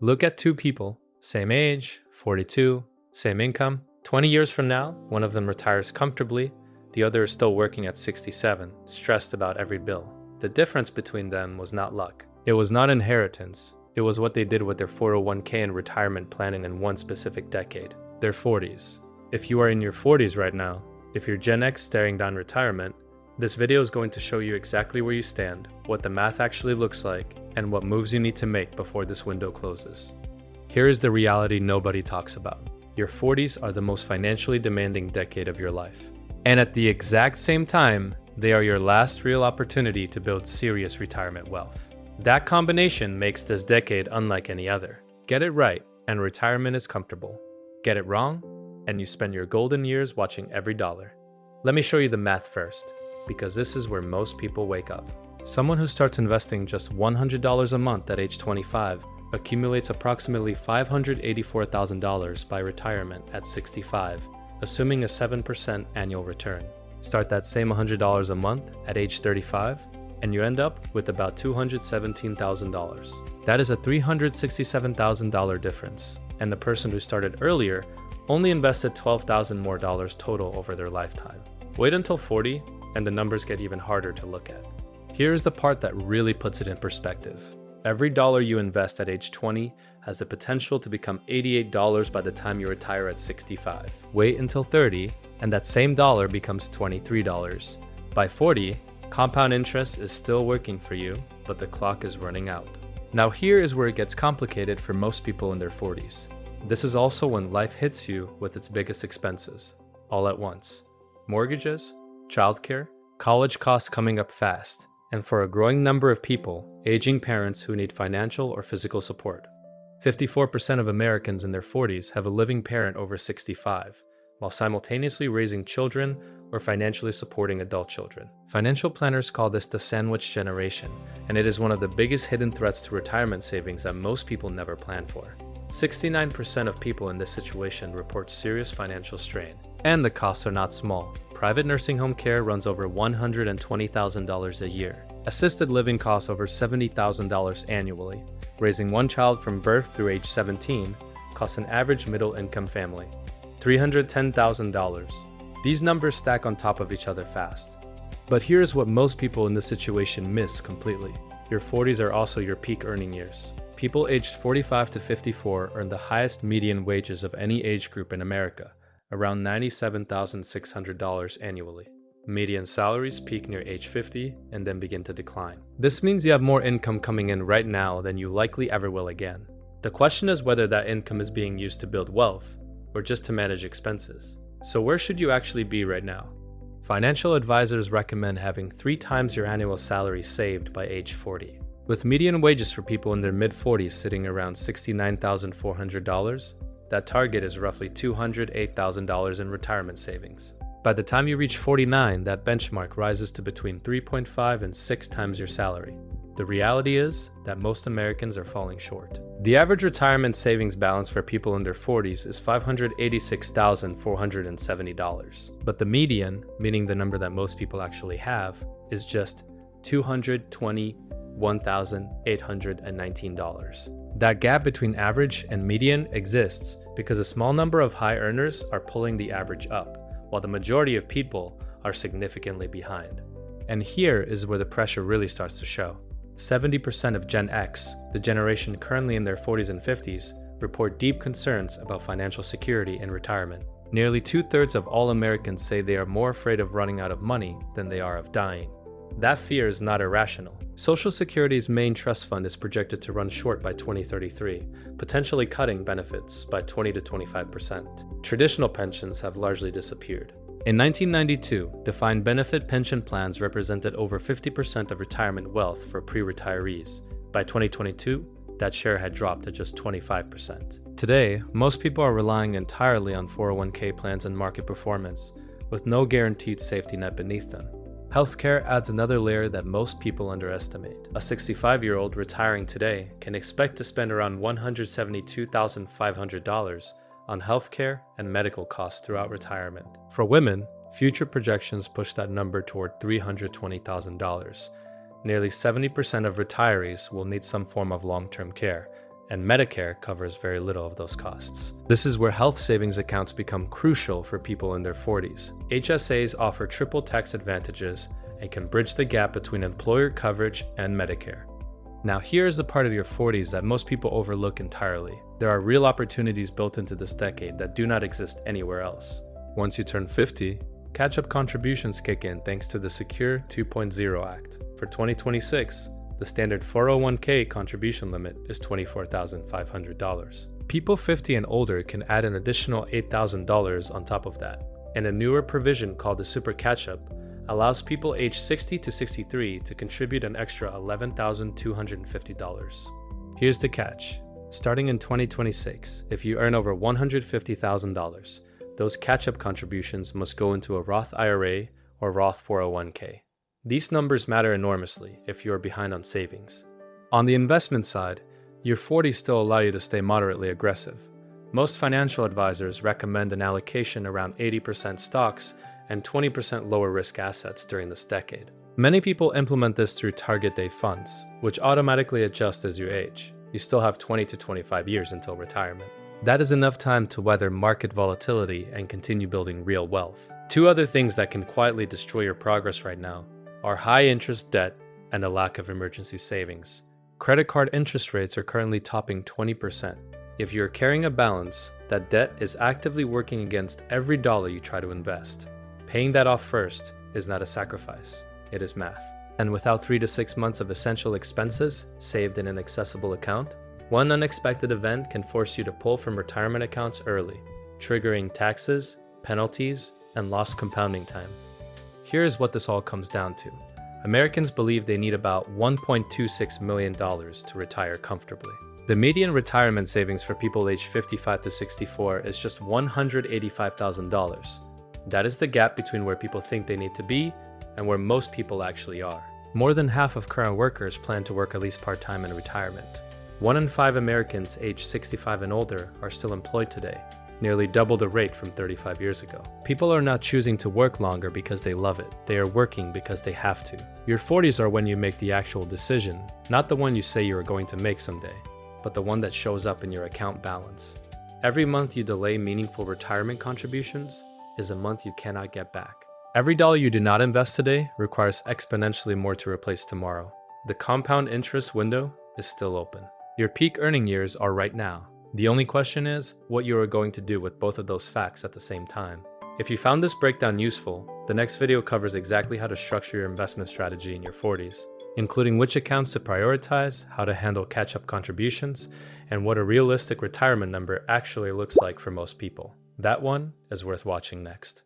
Look at two people, same age, 42, same income. 20 years from now, one of them retires comfortably, the other is still working at 67, stressed about every bill. The difference between them was not luck. It was not inheritance. It was what they did with their 401k and retirement planning in one specific decade, their 40s. If you are in your 40s right now, if you're Gen X staring down retirement, this video is going to show you exactly where you stand, what the math actually looks like, and what moves you need to make before this window closes. Here is the reality nobody talks about. Your 40s are the most financially demanding decade of your life. And at the exact same time, they are your last real opportunity to build serious retirement wealth. That combination makes this decade unlike any other. Get it right, and retirement is comfortable. Get it wrong, and you spend your golden years watching every dollar. Let me show you the math first, because this is where most people wake up. Someone who starts investing just $100 a month at age 25 accumulates approximately $584,000 by retirement at 65, assuming a 7% annual return. Start that same $100 a month at age 35, and you end up with about $217,000. That is a $367,000 difference, and the person who started earlier only invested $12,000 more total over their lifetime. Wait until 40, and the numbers get even harder to look at. Here's the part that really puts it in perspective. Every dollar you invest at age 20 has the potential to become $88 by the time you retire at 65. Wait until 30, and that same dollar becomes $23. By 40, compound interest is still working for you, but the clock is running out. Now here is where it gets complicated for most people in their 40s. This is also when life hits you with its biggest expenses, all at once. Mortgages, childcare, college costs coming up fast, and for a growing number of people, aging parents who need financial or physical support. 54% of Americans in their 40s have a living parent over 65, while simultaneously raising children or financially supporting adult children. Financial planners call this the sandwich generation, and it is one of the biggest hidden threats to retirement savings that most people never plan for. 69% of people in this situation report serious financial strain, and the costs are not small. Private nursing home care runs over $120,000 a year. Assisted living costs over $70,000 annually. Raising one child from birth through age 17 costs an average middle-income family $310,000. These numbers stack on top of each other fast. But here's what most people in this situation miss completely. Your 40s are also your peak earning years. People aged 45 to 54 earn the highest median wages of any age group in America, around $97,600 annually. Median salaries peak near age 50 and then begin to decline. This means you have more income coming in right now than you likely ever will again. The question is whether that income is being used to build wealth or just to manage expenses. So where should you actually be right now? Financial advisors recommend having 3 times your annual salary saved by age 40. With median wages for people in their mid-40s sitting around $69,400, that target is roughly $208,000 in retirement savings. By the time you reach 49, that benchmark rises to between 3.5 and 6 times your salary. The reality is that most Americans are falling short. The average retirement savings balance for people in their 40s is $586,470, but the median, meaning the number that most people actually have, is just $221,819. That gap between average and median exists because a small number of high earners are pulling the average up, while the majority of people are significantly behind. And here is where the pressure really starts to show. 70% of Gen X, the generation currently in their 40s and 50s, report deep concerns about financial security in retirement. Nearly 2/3 of all Americans say they are more afraid of running out of money than they are of dying. That fear is not irrational. Social Security's main trust fund is projected to run short by 2033, potentially cutting benefits by 20 to 25%. Traditional pensions have largely disappeared. In 1992, defined benefit pension plans represented over 50% of retirement wealth for pre-retirees. By 2022, that share had dropped to just 25%. Today, most people are relying entirely on 401k plans and market performance, with no guaranteed safety net beneath them. Healthcare adds another layer that most people underestimate. A 65-year-old retiring today can expect to spend around $172,500 on healthcare and medical costs throughout retirement. For women, future projections push that number toward $320,000. Nearly 70% of retirees will need some form of long-term care, and Medicare covers very little of those costs. This is where health savings accounts become crucial for people in their 40s. HSAs offer triple tax advantages and can bridge the gap between employer coverage and Medicare. Now here's the part of your 40s that most people overlook entirely. There are real opportunities built into this decade that do not exist anywhere else. Once you turn 50, catch-up contributions kick in thanks to the Secure 2.0 Act. For 2026, the standard 401k contribution limit is $24,500. People 50 and older can add an additional $8,000 on top of that. And a newer provision called the Super Catch-up allows people aged 60 to 63 to contribute an extra $11,250. Here's the catch. Starting in 2026, if you earn over $150,000, those catch-up contributions must go into a Roth IRA or Roth 401k. These numbers matter enormously if you are behind on savings. On the investment side, your 40s still allow you to stay moderately aggressive. Most financial advisors recommend an allocation around 80% stocks and 20% lower risk assets during this decade. Many people implement this through target date funds, which automatically adjust as you age. You still have 20 to 25 years until retirement. That is enough time to weather market volatility and continue building real wealth. Two other things that can quietly destroy your progress right now are high interest debt and a lack of emergency savings. Credit card interest rates are currently topping 20%. If you're carrying a balance, that debt is actively working against every dollar you try to invest. Paying that off first is not a sacrifice, it is math. And without 3 to 6 months of essential expenses saved in an accessible account, one unexpected event can force you to pull from retirement accounts early, triggering taxes, penalties, and lost compounding time. Here's what this all comes down to. Americans believe they need about $1.26 million to retire comfortably. The median retirement savings for people aged 55 to 64 is just $185,000. That is the gap between where people think they need to be and where most people actually are. More than half of current workers plan to work at least part-time in retirement. 1 in 5 Americans aged 65 and older are still employed today, nearly double the rate from 35 years ago. People are not choosing to work longer because they love it. They are working because they have to. Your 40s are when you make the actual decision, not the one you say you are going to make someday, but the one that shows up in your account balance. Every month you delay meaningful retirement contributions is a month you cannot get back. Every dollar you do not invest today requires exponentially more to replace tomorrow. The compound interest window is still open. Your peak earning years are right now. The only question is what you are going to do with both of those facts at the same time. If you found this breakdown useful, the next video covers exactly how to structure your investment strategy in your 40s, including which accounts to prioritize, how to handle catch-up contributions, and what a realistic retirement number actually looks like for most people. That one is worth watching next.